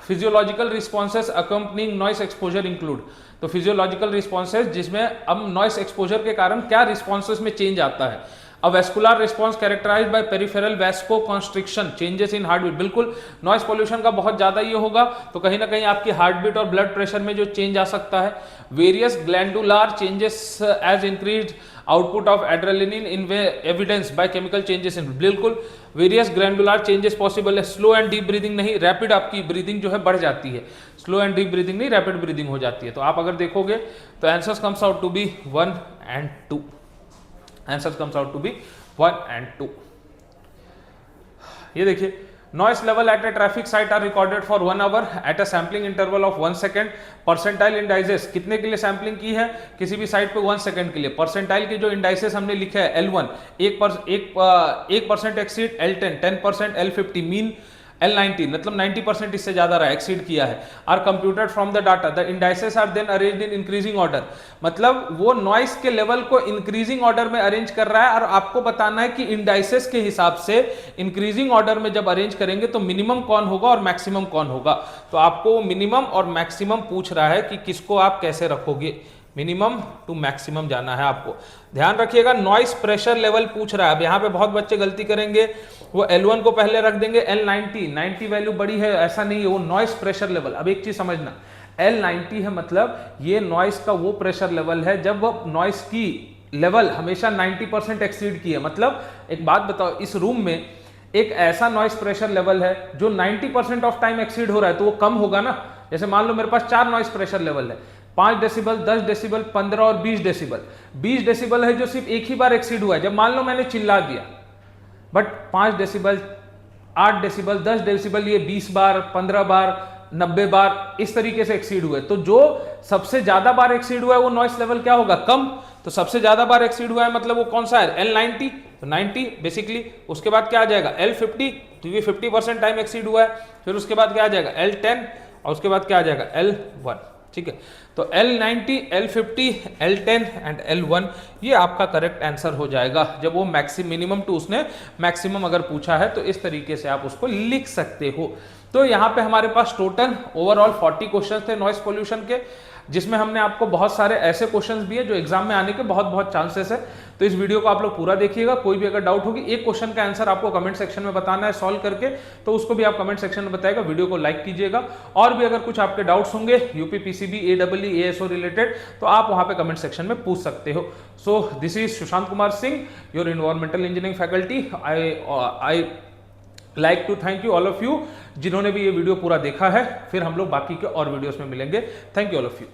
physiological responses accompanying noise exposure include, तो फिजियोलॉजिकल रिस्पॉन्सेज जिसमें अब नॉइस एक्सपोजर के कारण क्या रिस्पॉन्सेज में चेंज आता है, A vascular response characterized by peripheral vasoconstriction, changes in heartbeat, बिल्कुल नॉइस पोल्यूशन का बहुत ज्यादा ये होगा तो कहीं ना कहीं आपकी हार्टबीट और ब्लड प्रेशर में जो चेंज आ सकता है। Various glandular changes as increased output of adrenaline in evidence by chemical changes in, बिल्कुल वेरियस ग्लैंडुलर चेंजेस पॉसिबल है। स्लो एंड डीप ब्रीदिंग नहीं, रैपिड आपकी ब्रीदिंग जो है बढ़ जाती है, स्लो एंड डीप ब्रीदिंग नहीं, रैपिड ब्रीदिंग हो जाती है। तो आप अगर देखोगे तो answers comes out to be 1 and 2, answer comes out to be 1 and 2। ये देखिए, noise level at a traffic site are recorded for 1 hour at a sampling interval of 1 second. Percentile indices कितने के लिए सैम्पलिंग की है, किसी भी site पे 1 सेकेंड के लिए। परसेंटाइल के जो इंडाइसेस हमने लिखे है L1 1% exceed, L10 10%, L50 mean L90 मतलब 90% इससे ज्यादा रहा, एक्सीड किया है। Are computed from the data, the indices are then arranged in increasing order, मतलब वो नॉइस के लेवल को इंक्रीजिंग ऑर्डर में अरेंज कर रहा है और आपको बताना है कि इंडाइसेस के हिसाब से इंक्रीजिंग ऑर्डर में जब अरेंज करेंगे तो मिनिमम कौन होगा और मैक्सिमम कौन होगा। तो आपको मिनिमम और मैक्सिमम पूछ रहा है कि किसको आप कैसे रखोगे, मिनिमम टू मैक्सिमम जाना है आपको। ध्यान रखिएगा नॉइस प्रेशर लेवल पूछ रहा है। अब यहाँ पे बहुत बच्चे गलती करेंगे, वो L1 को पहले रख देंगे, L90 वैल्यू बड़ी है, ऐसा नहीं है, वो नॉइस प्रेशर लेवल। अब एक चीज समझना, L90 है मतलब ये नॉइस का वो प्रेशर लेवल है जब नॉइस की लेवल हमेशा 90% एक्सीड की है। मतलब एक बात बताओ, इस रूम में एक ऐसा नॉइस प्रेशर लेवल है जो 90% ऑफ टाइम एक्सीड हो रहा है, तो वो कम होगा ना। जैसे मान लो मेरे पास 4 नॉइस प्रेशर लेवल है, 5 डेसिबल, 10 डेसिबल, 15 और 20 डेसिबल। 20 डेसिबल है जो सिर्फ एक ही बार एक्सीड हुआ है, जब मान लो मैंने चिल्ला दिया, बट 5 डेसिबल, 8 डेसिबल, 10 डेसिबल ये 20 बार, 15 बार, 90 बार इस तरीके से एक्सीड हुए, तो जो सबसे ज्यादा बार एक्सीड हुआ है वो नॉइस लेवल क्या होगा, कम। तो सबसे ज्यादा बार एक्सीड हुआ है मतलब वो कौन सा है, L90, तो 90 बेसिकली। उसके बाद क्या आ जाएगा L50, तो ये 50% टाइम एक्सीड हुआ है। फिर उसके बाद क्या आ जाएगा L10 और उसके बाद क्या आ जाएगा L1, ठीक है। तो L90, L50, L10 and L1 ये आपका करेक्ट आंसर हो जाएगा। जब वो मिनिमम टू उसने मैक्सिमम अगर पूछा है तो इस तरीके से आप उसको लिख सकते हो। तो यहाँ पे हमारे पास टोटल ओवरऑल 40 क्वेश्चन थे नॉइस पोल्यूशन के, जिसमें हमने आपको बहुत सारे ऐसे क्वेश्चंस दिए जो एग्जाम में आने के बहुत चांसेस है। तो इस वीडियो को आप लोग पूरा देखिएगा। कोई भी अगर डाउट होगी, एक क्वेश्चन का आंसर आपको कमेंट सेक्शन में बताना है सॉल्व करके, तो उसको भी आप कमेंट सेक्शन में बताएगा। वीडियो को लाइक कीजिएगा। और भी अगर कुछ आपके डाउट्स होंगे UP PCB, AEE, ASO related, तो आप वहां पे कमेंट सेक्शन में पूछ सकते हो। So this is Sushant Kumar Singh, your environmental engineering faculty. I like to thank you all of you जिन्होंने भी ये वीडियो पूरा देखा है। फिर हम लोग बाकी के और वीडियोस में मिलेंगे। Thank you all of you.